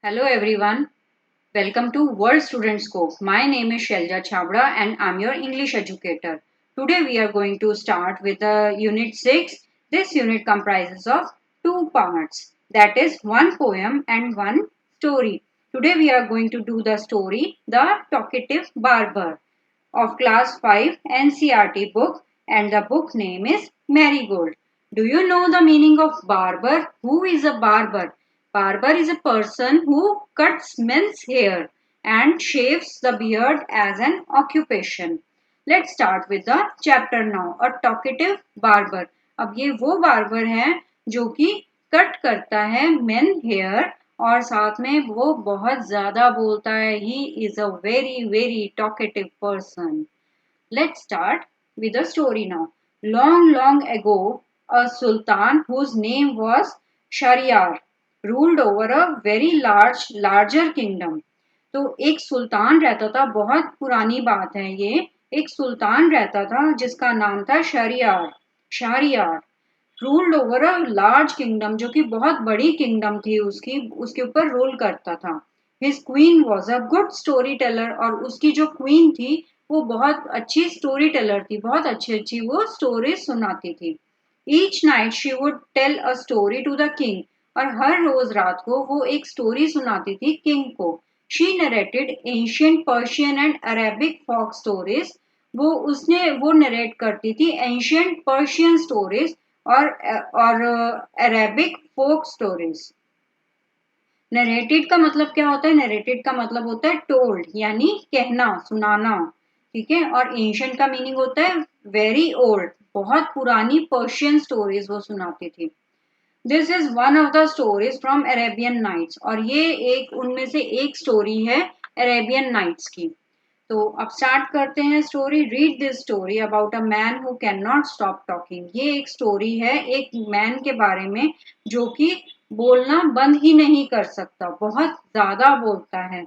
Hello everyone, welcome to World Student Scope. My name is Shelja Chabra and I'm your English educator. Today we are going to start with the Unit 6. This unit comprises of two parts, that is one poem and one story. Today we are going to do the story The Talkative Barber of Class 5 NCERT book, and the book name is Marigold. Do you know the meaning of barber? Who is a barber? Barber is a person who cuts men's hair and shaves the beard as an occupation. Let's start with the chapter now. A talkative barber. अब ये वो barber है जो कि cut करता है men hair और साथ में वो बहुत ज्यादा बोलता है. He is a very talkative person. Let's start with the story now. Long ago, a sultan whose name was Shahryar ruled over a very larger kingdom. तो एक सुल्तान रहता था. बहुत पुरानी बात है ये. एक सुल्तान रहता था जिसका नाम था Shahryar. Shahryar ruled over a large kingdom, जो कि बहुत बड़ी किंगडम थी उसकी, उसके ऊपर रूल करता था. His queen was a good story teller, और उसकी जो क्वीन थी वो बहुत अच्छी स्टोरी टेलर थी. बहुत अच्छी अच्छी वो स्टोरीज सुनाती थी. Each night she would tell a story to the king, और हर रोज रात को वो एक स्टोरी सुनाती थी किंग को. She narrated ancient Persian and Arabic folk stories. वो नरेट करती थी एंशियंट पर्शियन स्टोरीज और अरेबिक फोक स्टोरीज. नरेटेड का मतलब क्या होता है? नरेटेड का मतलब होता है टोल्ड, यानी कहना, सुनाना. ठीक है. और एंशियंट का मीनिंग होता है वेरी ओल्ड, बहुत पुरानी पर्शियन स्टोरीज वो सुनाती थी. This is one of the stories from Arabian Nights, और ये एक उनमें से एक स्टोरी है अरेबियन नाइट्स की. तो अब स्टार्ट करते हैं story. Read this story about a man who can not stop talking. ये एक स्टोरी है एक मैन के बारे में जो कि बोलना बंद ही नहीं कर सकता, बहुत ज्यादा बोलता है.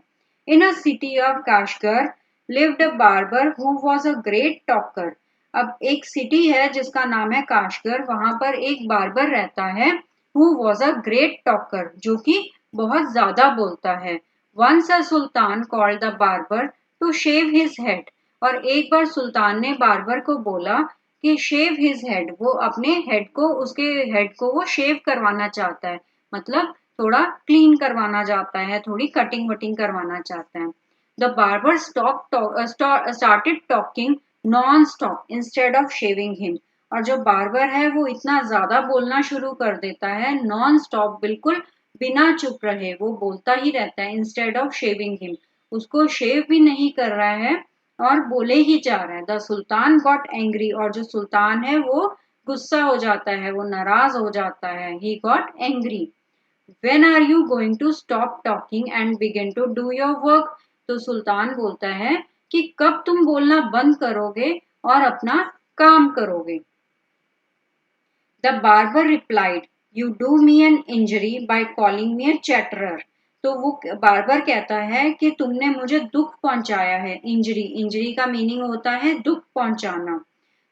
In a city of Kashgar lived a barber who was a great talker. अब एक सिटी है जिसका नाम है काशगर, वहां पर एक बार्बर रहता है who was a great talker, जो कि बहुत ज्यादा बोलता है. Once a sultan called the barber to shave his head. और एक बार सुल्तान ने बार्बर को बोला कि शेव हिज हेड, वो अपने हेड को, उसके हेड को वो शेव करवाना चाहता है, मतलब थोड़ा क्लीन करवाना चाहता है, थोड़ी कटिंग वटिंग करवाना चाहता है. The barber started talking non stop instead of shaving him. और जो बार्बर है वो इतना ज्यादा बोलना शुरू कर देता है, नॉन स्टॉप, बिल्कुल बिना चुप रहे वो बोलता ही रहता है. इंस्टेड ऑफ शेविंग हिम, उसको शेव भी नहीं कर रहा है और बोले ही जा रहा है. The Sultan got angry. और जो सुल्तान है वो गुस्सा हो जाता है, वो नाराज हो जाता है. He got angry. When are you going to stop talking and begin to do your work? तो सुल्तान बोलता है कि कब तुम बोलना बंद करोगे और अपना काम करोगे. The barber replied, "You do me an injury by calling me a chatterer." तो वो बार्बर कहता है कि तुमने मुझे दुख पहुंचाया है. इंजरी, इंजरी का मीनिंग होता है दुख पहुंचाना.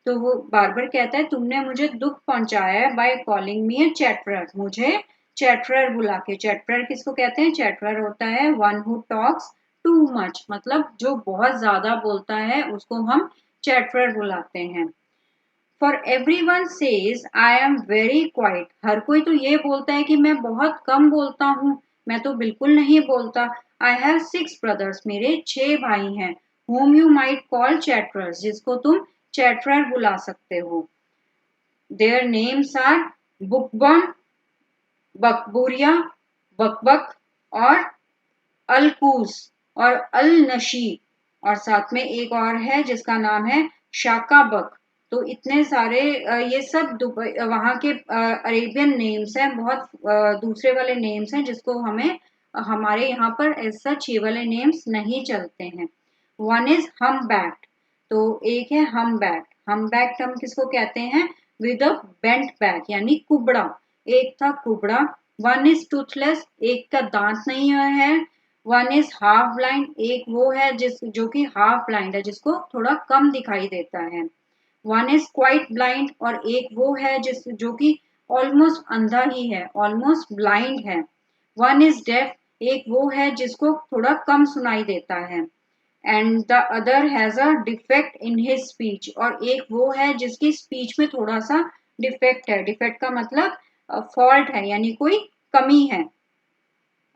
तो वो बार्बर कहता है तुमने मुझे दुख पहुंचाया है बाय कॉलिंग मी अ चैटरर, मुझे चैटरर बुला के. चैटरर किसको कहते हैं? चैटरर होता है one who talks too much, मतलब जो बहुत ज्यादा बोलता है उसको हम चैटरर बुलाते हैं. For everyone says I am very quiet. हर कोई तो ये बोलता है कि मैं बहुत कम बोलता हूँ, मैं तो बिल्कुल नहीं बोलता. I have 6 brothers. मेरे 6 भाई हैं. whom you might call chatterers, जिसको तुम चैटरर बुला सकते हो. देयर नेम्स आर बुकबम, बकबूरिया, बकबक और अलकूस और अल नशी. और साथ में एक और है जिसका नाम है शाकाबक. तो इतने सारे ये सब वहाँ के अरेबियन नेम्स हैं, बहुत दूसरे वाले नेम्स हैं जिसको हमें हमारे यहाँ पर ऐसा 6 वाले नेम्स नहीं चलते हैं. वन इज हम बैक्ड. तो एक है हम बैक्ड. हम बैक्ड हम किसको कहते हैं? विद अ बेंट बैक, यानी कुबड़ा. एक था कुबड़ा. वन इज टूथलेस, एक का दांत नहीं है. वन इज हाफ ब्लाइंड, एक वो है जो कि हाफ ब्लाइंड है, जिसको थोड़ा कम दिखाई देता है. वन इज क्वाइट ब्लाइंड, और एक वो है जो कि ऑलमोस्ट अंधा ही है, ऑलमोस्ट ब्लाइंड है. वन इज डेफ, एक वो है जिसको थोड़ा कम सुनाई देता है, and the other has a defect in his speech, और एक वो है जिसकी स्पीच में थोड़ा सा डिफेक्ट है। डिफेक्ट का मतलब फॉल्ट है, यानी कोई कमी है।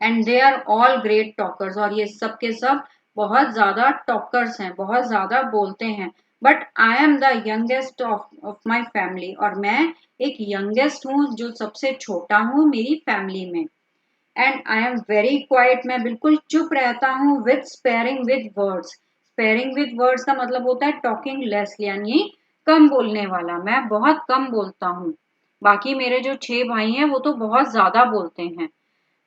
And they are all great talkers, और ये सब के सब बहुत ज्यादा टॉकर्स हैं, बहुत ज्यादा बोलते हैं। But I am the youngest of my family, और मैं एक यंगेस्ट हूँ, जो सबसे छोटा हूँ मेरी फैमिली में। And I am very quite, मैं बिल्कुल चुप रहता हूँ। With sparing with words, sparing with words का मतलब होता है टॉकिंग लेस, यानी कम बोलने वाला। मैं बहुत कम बोलता हूँ, बाकी मेरे जो 6 भाई हैं वो तो बहुत ज्यादा बोलते हैं।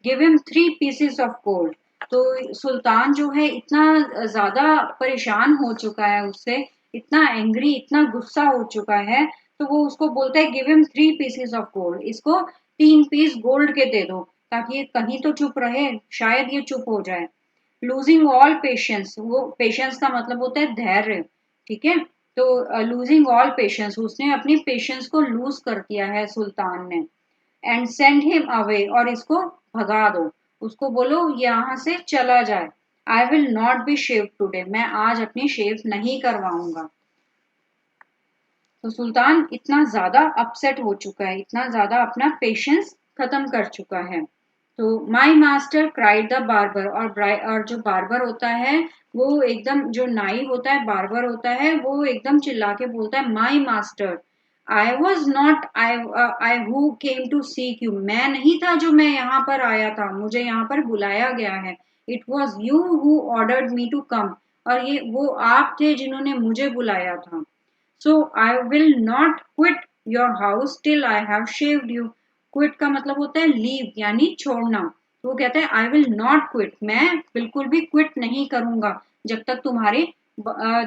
Give him 3 pieces of gold. तो सुल्तान जो है इतना ज्यादा परेशान हो चुका है उससे, इतना एंग्री, इतना गुस्सा हो चुका है, तो वो उसको बोलता है give him 3 pieces of gold, इसको 3 पीस गोल्ड के दे दो, ताकि ये कहीं तो चुप रहे, शायद ये चुप हो जाए। लूजिंग ऑल पेशेंस, वो पेशेंस का मतलब होता है धैर्य, ठीक है। तो लूजिंग ऑल पेशेंस, उसने अपनी पेशेंस को लूज कर दिया है सुल्तान ने। एंड सेंड हिम अवे, और इसको भगा दो, उसको बोलो यहाँ से चला जाए। I will not be shave today, मैं आज अपनी शेव नहीं करवाऊंगा। तो सुल्तान इतना ज्यादा अपसेट हो चुका है, इतना ज्यादा अपना पेशेंस खत्म कर चुका है। तो my master cried the barber, और जो बार्बर होता है वो एकदम, जो नाई होता है, बार्बर होता है, वो एकदम चिल्ला के बोलता है my master, I was not I who came to seek you, मैं नहीं था जो मैं यहाँ पर आया था, मुझे यहाँ पर बुलाया गया है। It was you who ordered me to come, और ये वो आप थे जिन्होंने मुझे बुलाया था। So I will not quit your house till I have shaved you. Quit का मतलब होता है लीव, यानी छोड़ना। तो वो कहता है आई विल नॉट क्विट, मैं बिल्कुल भी क्विट नहीं करूंगा जब तक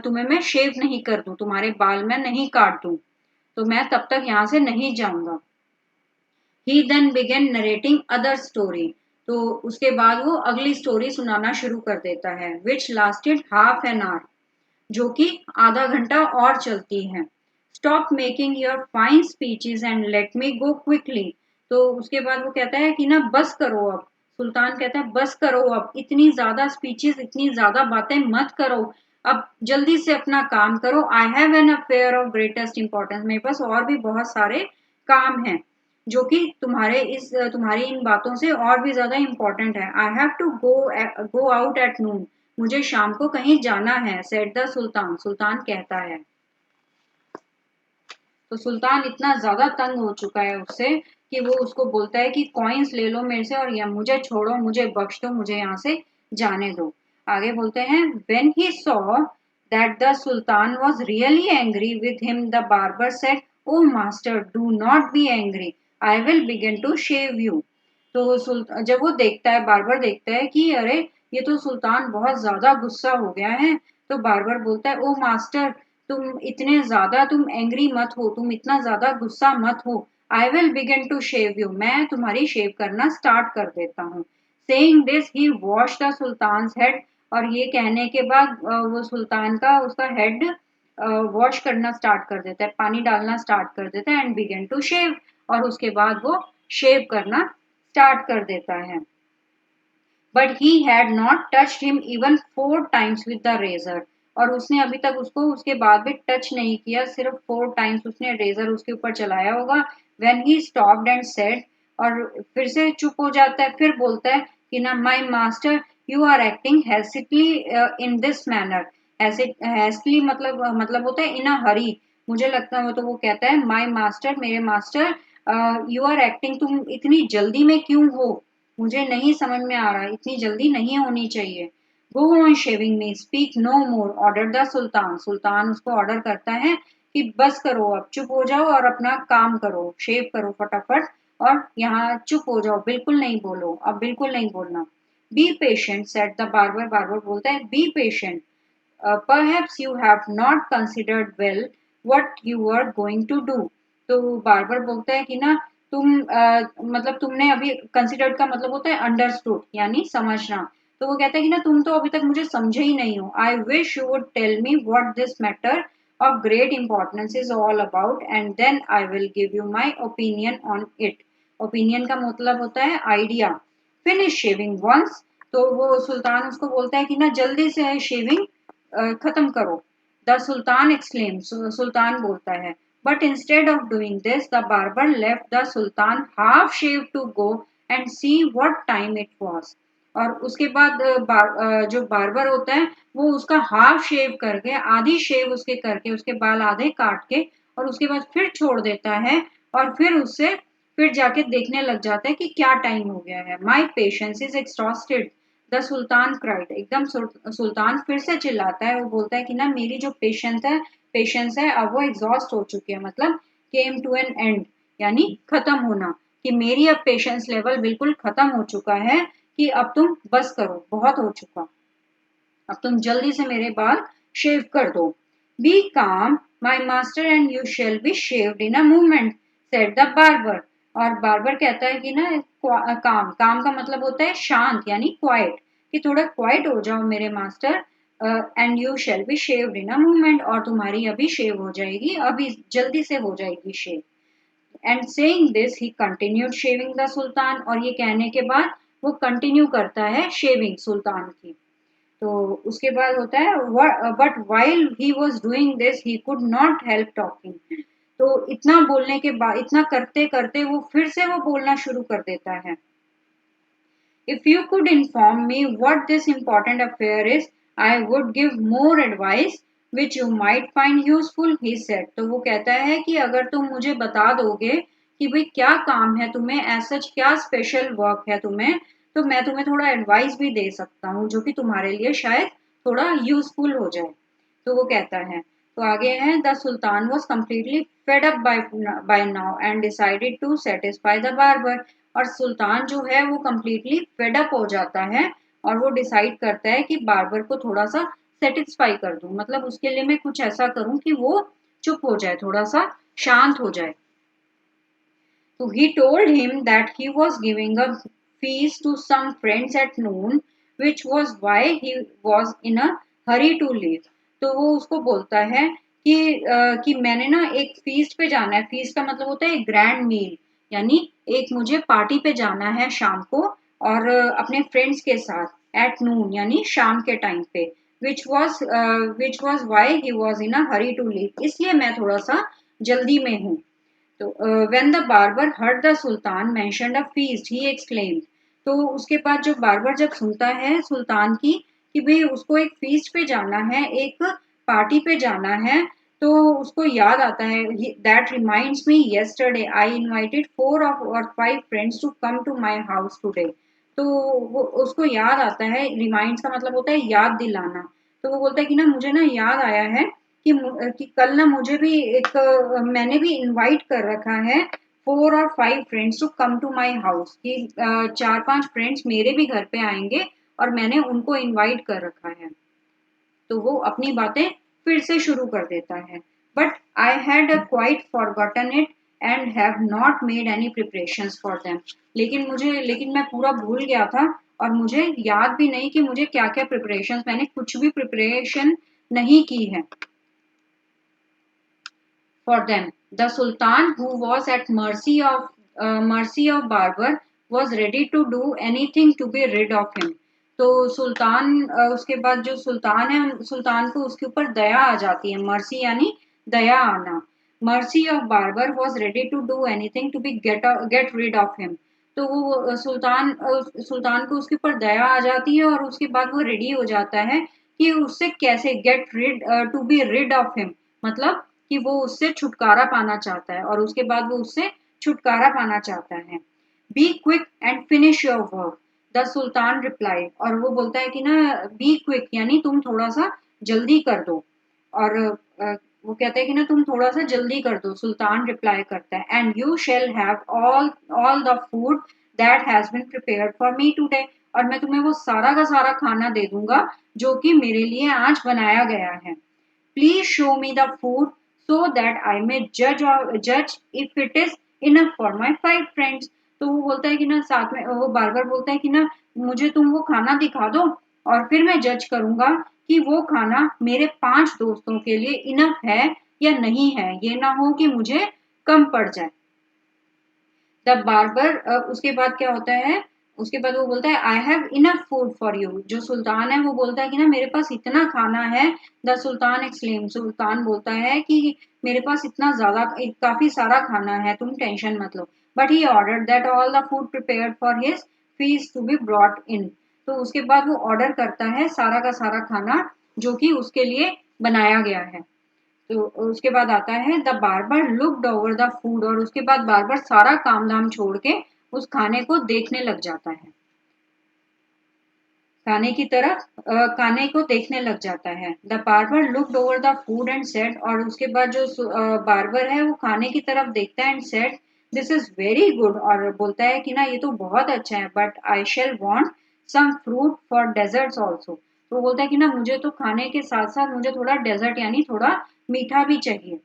तुम्हें मैं शेव नहीं कर दूं, तुम्हारे बाल मैं नहीं काट दूं, तो मैं तब तक यहाँ से नहीं जाऊंगा। He then began narrating other story, तो उसके बाद वो अगली स्टोरी सुनाना शुरू कर देता है, विच लास्टेड हाफ एन आवर, जो कि आधा घंटा और चलती है। Stop making your fine speeches and let me go quickly. तो उसके बाद वो कहता है कि ना बस करो अब, सुल्तान कहता है बस करो अब, इतनी ज्यादा स्पीचेस, इतनी ज्यादा बातें मत करो, अब जल्दी से अपना काम करो। I have an affair of greatest importance, मेरे पास और भी बहुत सारे काम हैं जो कि तुम्हारी इन बातों से और भी ज्यादा इंपॉर्टेंट है। I have to go out at noon, मुझे शाम को कहीं जाना है, सेड द सुल्तान, सुल्तान कहता है। तो सुल्तान इतना ज्यादा तंग हो चुका है उससे कि वो उसको बोलता है कि कॉइन्स ले लो मेरे से, और या मुझे छोड़ो, मुझे बख्श दो, मुझे यहाँ से जाने दो। आगे बोलते हैं when he saw that the sultan was really angry with him, the barber said O master do not be angry, I will begin to shave you. तो जब वो देखता है, बार्बर देखता है कि अरे ये तो सुल्तान बहुत ज्यादा गुस्सा हो गया है, तो बार्बर बोलता है ओ मास्टर, तुम एंग्री मत हो, तुम इतना ज्यादा गुस्सा मत हो। I will begin to shave you, मैं तुम्हारी शेव करना स्टार्ट कर देता हूँ। Saying this he wash the sultan head, और ये कहने के बाद वो सुल्तान का उसका हेड वॉश करना स्टार्ट कर देता है, पानी डालना स्टार्ट कर देता है, एंड बिगिन टू शेव, और उसके बाद वो शेव करना स्टार्ट कर देता है। But he had not touched him even 4 times with the razor, और उसने अभी तक उसको उसके बाद भी टच नहीं किया, सिर्फ 4 टाइम्स उसने रेजर उसके ऊपर चलाया होगा। When he stopped and said, और फिर से चुप हो जाता है, फिर बोलता है कि ना my master you are acting hastily in this manner. ऐसे हेस्टली मतलब होता है इन अ हरी, मुझे लगता है, तो वो कहता है माय मास्टर, मेरे मास्टर, यू आर एक्टिंग, तुम इतनी जल्दी में क्यों हो, मुझे नहीं समझ में आ रहा, इतनी जल्दी नहीं होनी चाहिए। Go on shaving me, speak no more, order the sultan, सुल्तान उसको ऑर्डर करता है कि बस करो अब, चुप हो जाओ और अपना काम करो, शेव करो फटाफट, और यहाँ चुप हो जाओ, बिल्कुल नहीं बोलो, अब बिल्कुल नहीं बोलना। Be patient set the barber, barber बोलता है be patient, perhaps you have not considered well what you are going to do। तो बार बार बोलता है कि ना मतलब तुमने अभी कंसिडर्ड का मतलब होता है अंडरस्टूड, यानी समझना। तो वो कहता है कि ना तुम तो अभी तक मुझे समझे ही नहीं हो। I wish you would tell me what this matter of great importance is all about, and then I will give you my opinion on it. Opinion का मतलब होता है आइडिया। फिनिश शेविंग वंस, तो वो सुल्तान उसको बोलता है कि ना जल्दी से शेविंग खत्म करो। द सुल्तान एक्सक्लेम, सुल्तान बोलता है, but instead of doing this the barber left the sultan half shave to go and see what time it was. और उसके बाद जो बार्बर होता है वो उसका हाफ शेव करके, आधी शेव उसके करके, उसके बाल आधे काट के और उसके बाद फिर छोड़ देता है और फिर जाके देखने लग जाता है कि क्या टाइम हो गया है। My patience is exhausted the sultan cried. एकदम सुल्तान फिर से चिल्लाता है, वो बोलता है कि ना मेरी जो पेशेंस है अब वो एग्जॉस्ट हो चुकी है, मतलब केम टू एन एंड, यानी खत्म होना, कि मेरी अब पेशेंस लेवल बिल्कुल खत्म हो चुका है, कि अब तुम बस करो, बहुत हो चुका, अब तुम जल्दी से मेरे बाल शेव कर दो। बी काम my master and you shall be shaved in a movement said the barber. और बार्बर कहता है कि ना काम, काम का मतलब होता है शांत यानी क्वाइट, कि थोड़ा क्वाइट हो जाओ मेरे master, and you shall be shaved in a movement, और तुम्हारी अभी शेव हो जाएगी, अभी जल्दी से हो जाएगी shave. And saying this he continued shaving the sultan. और ये कहने के बाद वो कंटिन्यू करता है शेविंग सुल्तान की। तो उसके बाद होता है but while he was doing this he could not help talking. तो इतना बोलने के बाद, इतना करते करते वो फिर से वो बोलना शुरू कर देता है। If you could inform me what this important affair is, I would give more advice which you might find useful, he said. तो वो कहता है कि अगर तुम मुझे बता दोगे कि भाई क्या काम है तुम्हें, ऐसा क्या स्पेशल वर्क है तुम्हें, तो मैं तुम्हें थोड़ा एडवाइस भी दे सकता हूँ जो कि तुम्हारे लिए शायद थोड़ा यूजफुल हो जाए। तो वो कहता है, तो आगे है, the sultan was completely fed up by now and decided to satisfy the barber. और सुल्तान जो है वो कम्प्लीटली फेड अप हो जाता है और वो डिसाइड करता है कि बार्बर को थोड़ा सा सेटिस्फाई कर दूं, मतलब उसके लिए मैं कुछ ऐसा करूं कि वो चुप हो जाए, थोड़ा सा शांत हो जाए। So he told him that he was giving a feast to some friends at noon, which was why he was in a hurry to leave. तो वो उसको बोलता है कि मैंने ना एक फीस्ट पे जाना है। फीस्ट का मतलब होता है एक ग्रैंड मील, यानी एक मुझे पार्टी पे जाना है शाम को, और अपने फ्रेंड्स के साथ एट नून यानी शाम के टाइम पे। Which was why he was in a hurry to leave, इसलिए मैं थोड़ा सा जल्दी में हूँ। तो when the barber heard the sultan mentioned a feast he exclaimed. तो उसके बाद जो बार्बर जब सुनता है सुल्तान की कि भाई उसको एक फीस्ट पे जाना है, एक पार्टी पे जाना है, तो उसको याद आता है, that reminds me yesterday I invited 4 or 5 friends to come to my house today. तो वो उसको याद आता है, रिमाइंड्स का मतलब होता है याद दिलाना। तो वो बोलता है कि ना मुझे ना याद आया है कि कल ना मुझे भी मैंने भी इनवाइट कर रखा है 4 or 5 friends to come to my house, कि 4-5 फ्रेंड्स मेरे भी घर पे आएंगे और मैंने उनको इनवाइट कर रखा है। तो वो अपनी बातें फिर से शुरू कर देता है, but I had quite forgotten it and have not made any preparations for them. लेकिन मैं पूरा भूल गया था और मुझे याद भी नहीं कि मुझे क्या क्या प्रिपरेशंस, मैंने कुछ भी प्रिपरेशन नहीं की है for them. The Sultan, who was at mercy of Barbar, was ready to do anything to be rid of him. तो सुल्तान उसके बाद जो सुल्तान है, सुल्तान को उसके ऊपर दया आ जाती है, मर्सी यानी दया आना। Mercy of barber was ready to do anything to be get rid of him. तो वो सुल्तान को उसके ऊपर दया आ जाती है और उसके बाद वो रेडी हो जाता है कि उससे कैसे get rid, to be rid of him, मतलब कि वो उससे छुटकारा पाना चाहता है और उसके बाद वो उससे छुटकारा पाना चाहता है। Be quick and finish your work, the sultan reply. और वो बोलता है कि ना बी क्विक यानी तुम थोड़ा सा जल्दी कर दो, और वो कहते हैं कि ना तुम थोड़ा सा जल्दी कर दो। सुल्तान रिप्लाई करता है, and you shall have all all the food that has been prepared for me today. और मैं तुम्हें वो सारा का सारा खाना दे दूंगा जो कि मेरे लिए आज बनाया गया है। Please show me the food so that I may judge if it is enough for my 5 friends। तो वो बोलता है कि ना, साथ में वो बार बार बोलता है कि ना मुझे तुम वो खाना दिखा दो और फिर मैं जज करूंगा कि वो खाना मेरे 5 दोस्तों के लिए इनफ है या नहीं है, ये ना हो कि मुझे कम पड़ जाए। द बार्बर, उसके बाद क्या होता है, उसके बाद वो बोलता है I have enough food for you. जो सुल्तान है वो बोलता है कि ना मेरे पास इतना खाना है। द सुल्तान एक्सक्लेम, सुल्तान बोलता है कि मेरे पास इतना ज्यादा, काफी सारा खाना है, तुम टेंशन मत लो। But he order that all the food prepared for his feast to be brought in. तो उसके बाद वो ऑर्डर करता है सारा का सारा खाना जो कि उसके लिए बनाया गया है। तो उसके बाद आता है the barber looked over the food, और उसके बाद बार्बर सारा काम धाम छोड़ के उस खाने को देखने लग जाता है, खाने की तरफ खाने को देखने लग जाता है। The barber looked over the food and said, और उसके बाद जो बार्बर है वो खाने की तरफ देखता है and said this is very good, और बोलता है कि ना ये तो बहुत अच्छा है, but I shall want some fruit for desserts also. तो वो बोलता है कि ना मुझे तो खाने के साथ साथ मुझे थोड़ा डेजर्ट यानी थोड़ा मीठा भी चाहिए।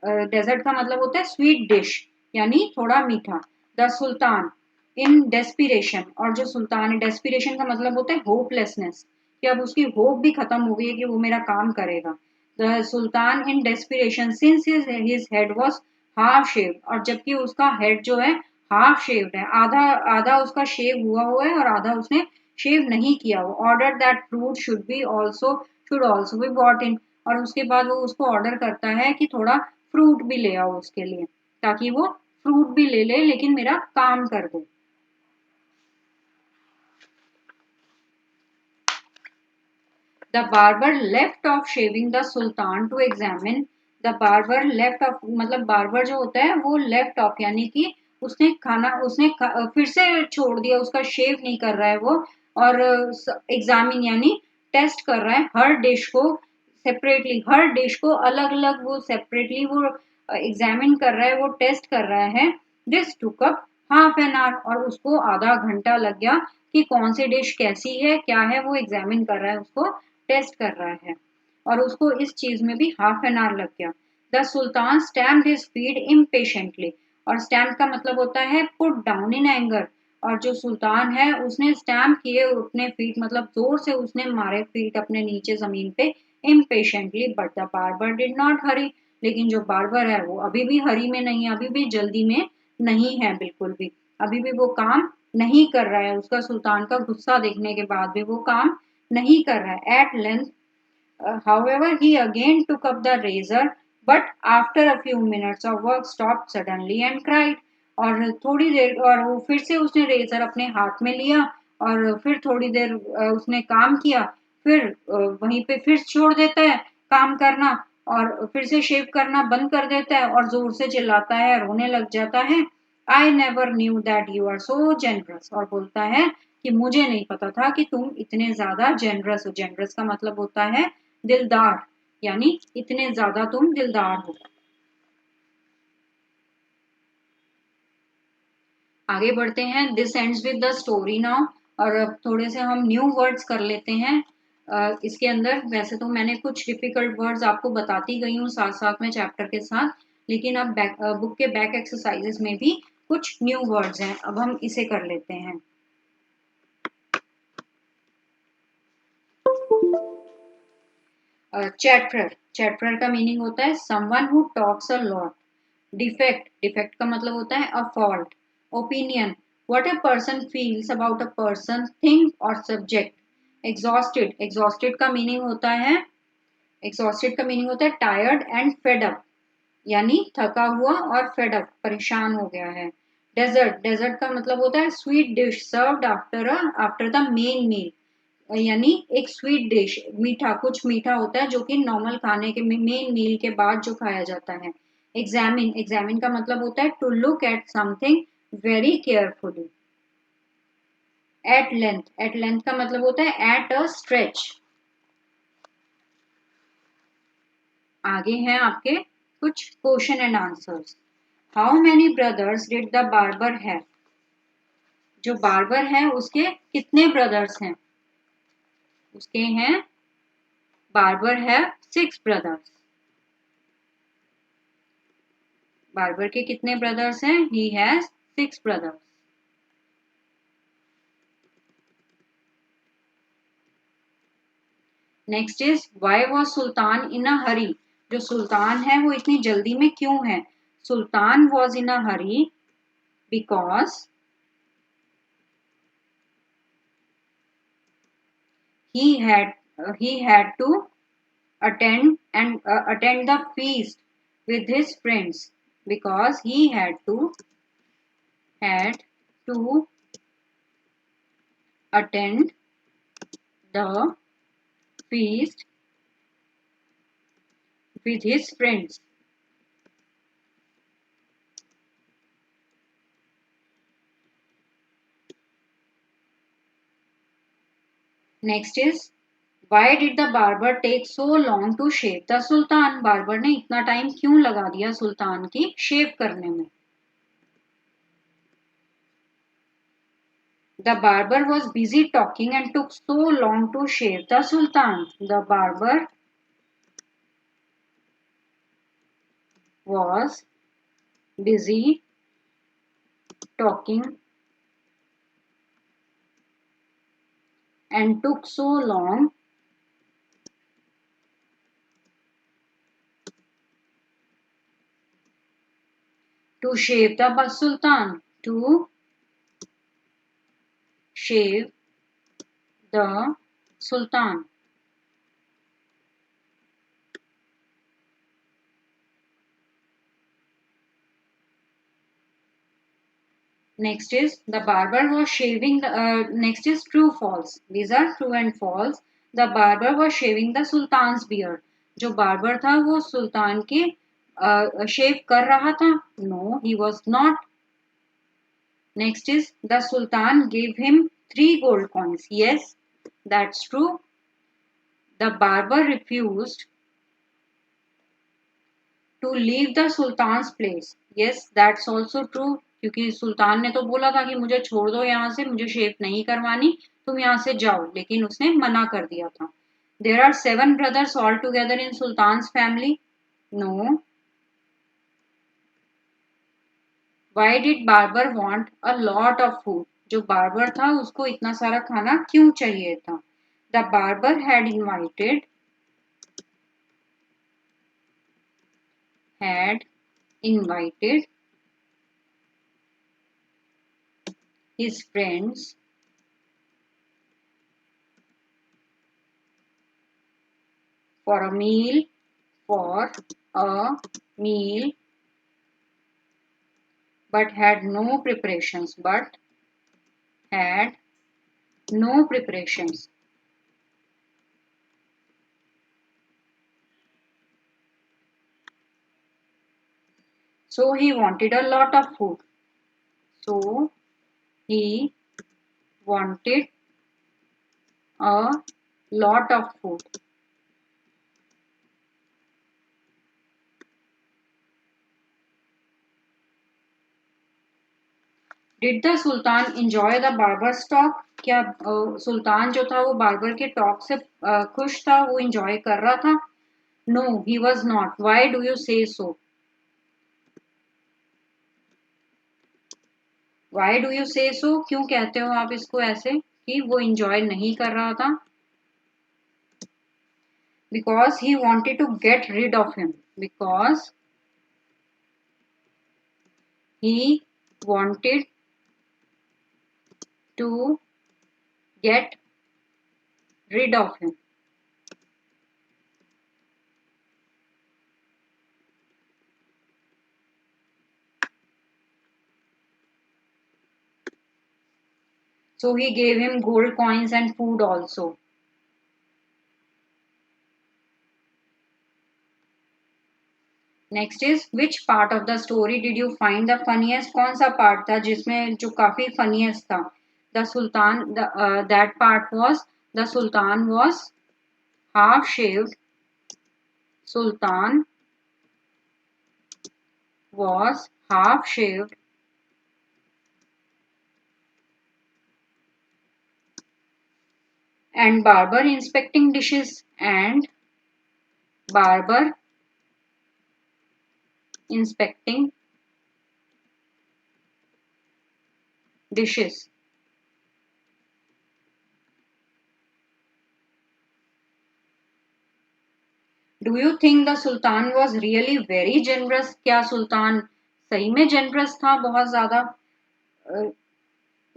डेजर्ट का मतलब होता है स्वीट डिश, यानी थोड़ा मीठा। द सुल्तान इन डेस्पिरेशन, और जो सुल्तान है, डेस्पिरेशन का मतलब होता है होपलेसनेस, कि अब उसकी होप भी खत्म हो गई है कि वो मेरा काम करेगा। The sultan in desperation since his head was half shave, और जबकि उसका हेड जो है हाफ शेव्ड है, आधा आधा उसका शेव हुआ है और आधा उसने शेव नहीं किया हो। Order that fruit should also be bought in, और उसके बाद वो उसको ऑर्डर करता है कि थोड़ा फ्रूट भी ले आओ उसके लिए, ताकि वो फ्रूट भी ले ले लेकिन मेरा काम कर दे। The barber left off shaving the sultan to examine. The barber left off मतलब बार्बर जो होता है वो लेफ्ट ऑफ यानी कि फिर से छोड़ दिया, उसका शेव नहीं कर रहा है वो, और एग्जामिन यानी टेस्ट कर रहा है हर डिश को सेपरेटली, हर डिश को अलग अलग वो सेपरेटली वो एग्जामिन कर रहा है, वो टेस्ट कर रहा है। This took up half an hour, और उसको आधा घंटा लग गया कि कौन सी डिश कैसी है क्या है, वो एग्जामिन कर रहा है, उसको टेस्ट कर रहा है, और उसको इस चीज में भी हाफ एन आवर लग गया। The sultan stamped his feet impatiently, और स्टैम्प का मतलब होता है पुट डाउन इन एंगर, और जो सुल्तान है उसने स्टैम्प किए अपने फीट, मतलब जोर से उसने मारे फीट अपने नीचे जमीन पे, impatiently. But the barber did not हरी, लेकिन जो बार्बर है वो अभी भी हरी में नहीं है, अभी भी जल्दी में नहीं है बिल्कुल भी, अभी भी वो काम नहीं कर रहा है, उसका सुल्तान का गुस्सा देखने के बाद भी वो काम नहीं कर रहा है। At length however he again took up the razor, but after a few minutes of work stopped suddenly and cried। और थोड़ी देर और वो फिर से उसने रेजर अपने हाथ में लिया, और फिर थोड़ी देर उसने काम किया, फिर वहीं पे फिर छोड़ देता है काम करना, और फिर से शेव करना बंद कर देता है और जोर से चिल्लाता है, रोने लग जाता है। I never knew that you are so generous, और बोलता है कि मुझे नहीं पता था कि तुम इतने ज्यादा जेनरस हो। जेनरस का मतलब होता है दिलदार, यानी इतने ज्यादा तुम दिलदार हो। आगे बढ़ते हैं। This ends with the story now, और अब थोड़े से हम न्यू वर्ड्स कर लेते हैं। इसके अंदर वैसे तो मैंने कुछ डिफिकल्ट वर्ड्स आपको बताती गई हूँ साथ साथ में चैप्टर के साथ, लेकिन अब बुक के बैक एक्सरसाइजेस में भी कुछ न्यू वर्ड्स हैं, अब हम इसे कर लेते हैं। चैटर, चैटर का मीनिंग होता है someone who talks a lot. Defect, defect का मतलब होता है a fault. Opinion, what a person feels about a person, thing और सब्जेक्ट। एग्जॉस्टेड, एग्जॉस्टेड का मीनिंग होता है एग्जॉस्टेड का मीनिंग होता है टायर्ड एंड फेड अप, यानी थका हुआ और फेड अप, परेशान हो गया है। डेजर्ट, डेजर्ट का मतलब होता है sweet dish served after the main meal, यानी एक स्वीट डिश, मीठा, कुछ मीठा होता है जो कि नॉर्मल खाने के मेन मील के बाद जो खाया जाता है। एग्जामिन, एग्जामिन का मतलब होता है to look at something very carefully. At length, at length का मतलब होता है एट अ स्ट्रेच। आगे हैं आपके कुछ question and answers. How many brothers did the barber have. जो बार्बर है उसके कितने ब्रदर्स हैं, उसके हैं बार्बर हैव 6 ब्रदर्स। बार्बर के कितने ब्रदर्स हैं, he has 6 brothers. Next is why was sultan in a hurry. जो सुल्तान है वो इतनी जल्दी में क्यों है। Sultan was in a hurry because he had to attend the feast with his friends, because he had to attend the feast with his friends. Next is, why did the barber take so long to shave the sultan? Barber ने इतना time क्यों लगा दिया सुल्तान की शेव करने में? The barber was busy talking and took so long to shave the sultan. The barber was busy talking and took so long to shave the sultan. To shave the sultan. Next is, the barber was shaving the. Next is true false. These are true and false. The barber was shaving the sultan's beard. जो barber था वो सुल्तान के शेव कर रहा था. No, he was not. Next is, the sultan gave him 3 gold coins. Yes, that's true. The barber refused to leave the sultan's place. Yes, that's also true. क्योंकि सुल्तान ने तो बोला था कि मुझे छोड़ दो यहाँ से, मुझे शेव नहीं करवानी, तुम यहाँ से जाओ, लेकिन उसने मना कर दिया था. There are 7 brothers all together in Sultan's family. No. Why did barber want a lot of food? जो barber था उसको इतना सारा खाना क्यों चाहिए था? The barber had invited his friends for a meal, for a meal, but had no preparations. So he wanted a lot of food. So he wanted a lot of food. Did the Sultan enjoy the barber's talk? क्या सुल्तान जो था वो barber के talk से खुश था, वो enjoy कर रहा था? No, he was not. Why do you say so? Why do you say so? क्यों कहते हो आप इसको ऐसे कि वो enjoy नहीं कर रहा था? Because he wanted to get rid of him. Because he wanted to get rid of him. So he gave him gold coins and food also. Next is, which part of the story did you find the funniest? कौन सा part था जिसमें जो काफी funniest था? The Sultan, that part was, the Sultan was half shaved. Sultan was half shaved and barber inspecting dishes, and barber inspecting dishes. Do you think the Sultan was really very generous? क्या सुल्तान सही में generous था बहुत ज़्यादा?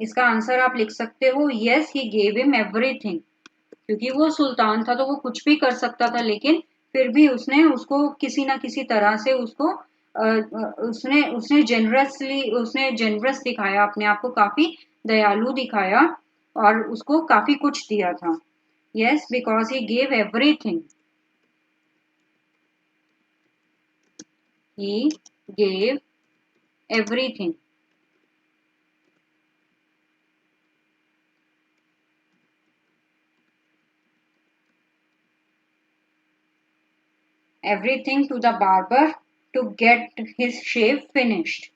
इसका answer आप लिख सकते हो, yes, he gave him everything. क्योंकि वो सुल्तान था तो वो कुछ भी कर सकता था, लेकिन फिर भी उसने उसको किसी ना किसी तरह से उसको उसने उसने जेनरस दिखाया, अपने आप को काफी दयालु दिखाया और उसको काफी कुछ दिया था. Yes, because he gave everything. He gave everything. Everything to the barber to get his shave finished.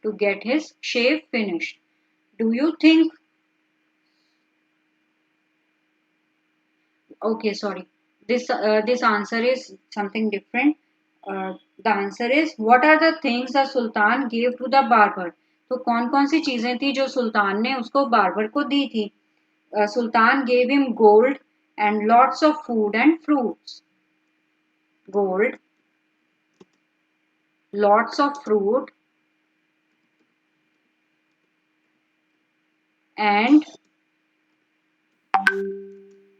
To get his shave finished. Do you think? Okay, sorry. This answer is something different. The answer is, what are the things the Sultan gave to the barber? तो कौन कौन सी चीजें थी जो सुल्तान ने उसको barber को दी थी? Sultan gave him gold and lots of food and fruits. Gold, lots of fruit, and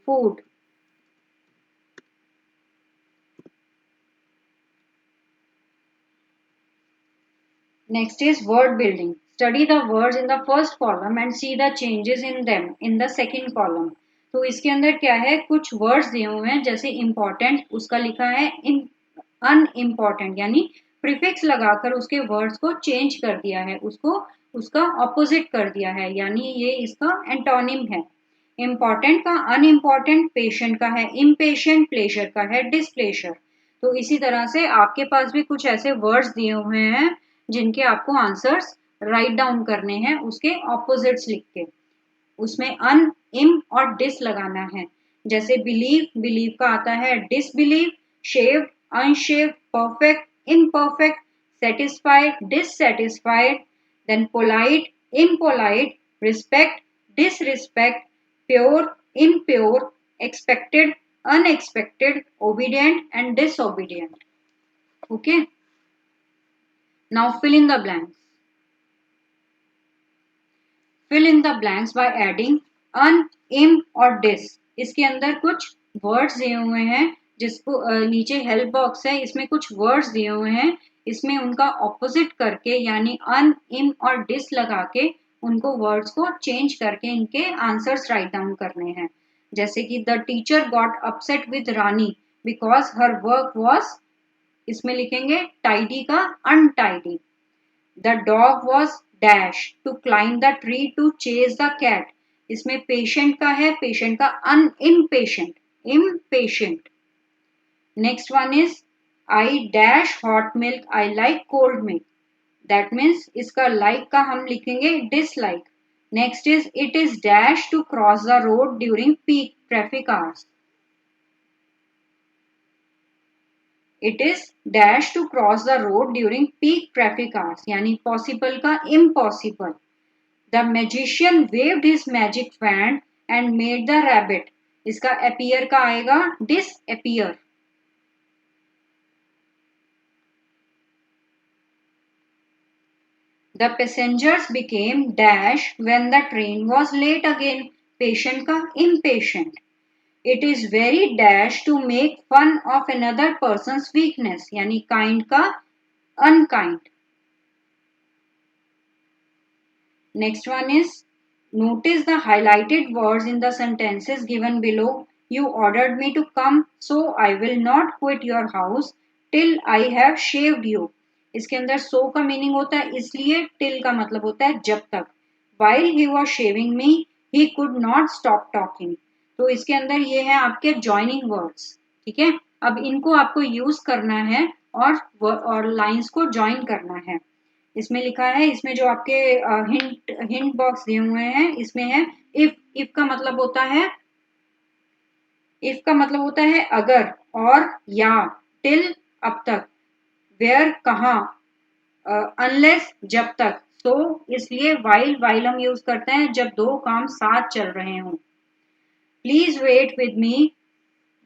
food. Next is word building. Study the words in the first column and see the changes in them in the second column. तो इसके अंदर क्या है, कुछ words दिए हुए हैं, जैसे इम्पॉर्टेंट, उसका लिखा है अनइम्पॉर्टेंट, यानी प्रीफिक्स लगाकर उसके वर्ड्स को चेंज कर दिया है, उसको उसका ऑपोजिट कर दिया है, यानी ये इसका एंटोनिम है. इम्पॉर्टेंट का अनइम्पॉर्टेंट, पेशेंट का है इम्पेशेंट, प्लेजर का है डिसप्लेजर. तो इसी तरह से आपके पास भी कुछ ऐसे वर्ड्स दिए हुए हैं जिनके आपको आंसर्स राइट डाउन करने हैं उसके ऑपोजिट्स लिख के. उसमें अन, इम और डिस लगाना है. जैसे बिलीव, बिलीव का आता है disbelieve. Shaved, unshaved, perfect, imperfect, satisfied, dissatisfied. Then polite, impolite, respect, disrespect, pure, impure, expected, unexpected, obedient and disobedient. Okay, now fill in the blanks. Fill in the blanks by adding un, im और dis. इसके अंदर कुछ words दिए हुए हैं, जिसको नीचे help box है, इसमें कुछ वर्ड्स दिए हुए हैं, इसमें उनका ऑपोजिट करके यानी अन, इम और डिस लगा के उनको वर्ड्स को चेंज करके इनके आंसर्स राइट डाउन करने हैं. जैसे कि the teacher got upset with Rani because her work was, इसमें लिखेंगे टाइडी का untidy. The dog was dash to climb the tree to chase the cat. इसमें patient का है, patient का impatient, impatient. Next one is I dash hot milk, I like cold milk. That means इसका like का हम लिखेंगे dislike. Next is it is dash to cross the road during peak traffic hours. It is dash to cross the road during peak traffic hours, यानी possible का impossible. The magician waved his magic wand and made the rabbit. इसका appear का आएगा disappear. The passengers became dash when the train was late again. Patient का impatient. It is very dash to make fun of another person's weakness, यानी kind का unkind. Next one is notice the highlighted words in the sentences given below. You ordered me to come, so I will not quit your house till I have shaved you. इसके अंदर so का meaning होता है इसलिए, till का मतलब होता है जब तक. While he was shaving me, he could not stop talking. तो इसके अंदर ये है आपके joining words. ठीक है, अब इनको आपको यूज करना है और लाइंस को ज्वाइन करना है. इसमें लिखा है, इसमें जो आपके हिंट बॉक्स दिए हुए हैं इसमें है इफ का मतलब होता है, इफ का मतलब होता है अगर, और या, टिल अब तक, वेयर कहाँ, अनलेस जब तक, तो इसलिए वाइल हम यूज करते हैं जब दो काम साथ चल रहे हों. Please wait with me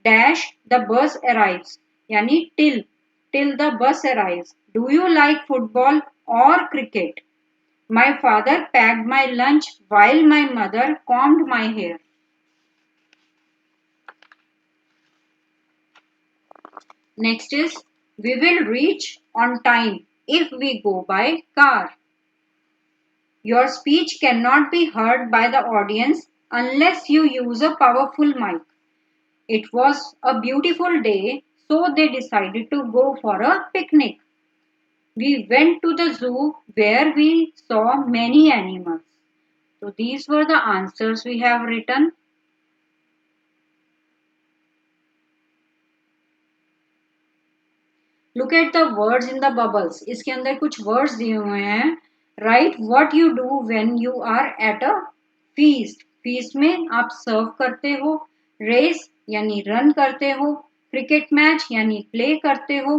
dash the bus arrives, यानी till the bus arrives. Do you like football और cricket? My father packed my lunch while my mother combed my hair. Next is we will reach on time if we go by car. Your speech cannot be heard by the audience unless you use a powerful mic. It was a beautiful day, so they decided to go for a picnic. We went to the zoo where we saw many animals. So these were the answers we have written. Look at the words in the bubbles. इसके अंदर कुछ words दिए हुए हैं. Write what you do when you are at a feast. Feast में आप serve करते हो. Race यानी run करते हो. Cricket match यानी play करते हो.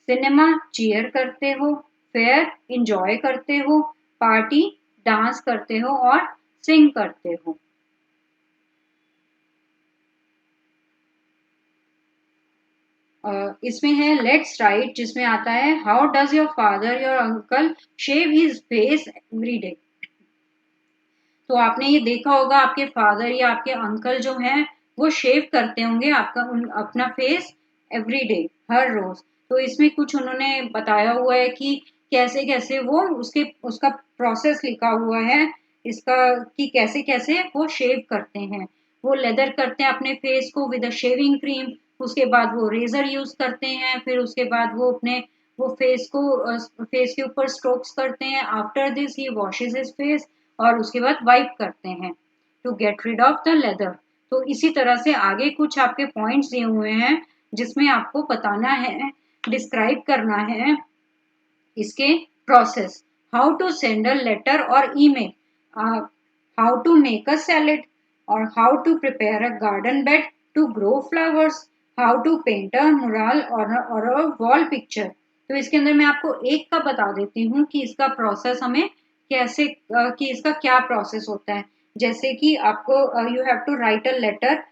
Cinema cheer करते हो. Fair enjoy करते हो. Party dance करते हो और sing करते हो. इसमें है लेट्स राइट जिसमें आता है how does your father your uncle shave his face every day. तो आपने ये देखा होगा आपके फादर या आपके अंकल जो हैं वो शेव करते होंगे आपका अपना फेस एवरी डे, हर रोज. तो इसमें कुछ उन्होंने बताया हुआ है कि कैसे कैसे वो उसका प्रोसेस लिखा हुआ है इसका कि कैसे कैसे वो शेव करते हैं. वो लेदर करते हैं अपने फेस को विद अ शेविंग क्रीम. उसके बाद वो रेजर यूज करते हैं. फिर उसके बाद वो अपने वो फेस के ऊपर स्ट्रोक्स करते हैं. After this he washes his face और उसके बाद वाइप करते हैं to get rid of the lather. तो इसी तरह से आगे कुछ आपके पॉइंट्स दिए हुए हैं जिसमें आपको बताना है, डिस्क्राइब करना है इसके process. How to send a letter और email, how to make a salad और how to prepare a garden bed to grow flowers, how to paint a mural और अ वॉल पिक्चर. तो इसके अंदर मैं आपको एक का बता देती हूँ कि इसका प्रोसेस हमें कैसे कि इसका क्या प्रोसेस होता है. जैसे कि आपको you have to write a letter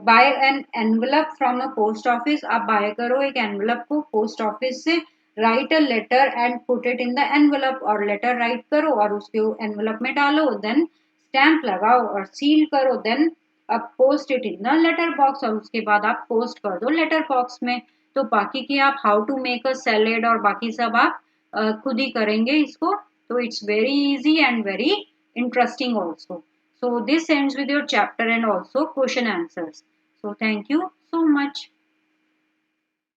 buy an envelope from a post office. आप बाय करो एक एनवलप को पोस्ट ऑफिस से. Write a letter and put it in the envelope और लेटर राइट करो और उसके एनवलप में डालो. देन स्टैंप लगाओ और सील करो. देन अब post it in the letter box और उसके बाद आप पोस्ट कर दो लेटर बॉक्स में. तो बाकी की आप how to make a salad और बाकी सब आप खुद ही करेंगे इसको. तो it's very easy and very interesting also. So this ends with your chapter and also question answers. So thank you so much.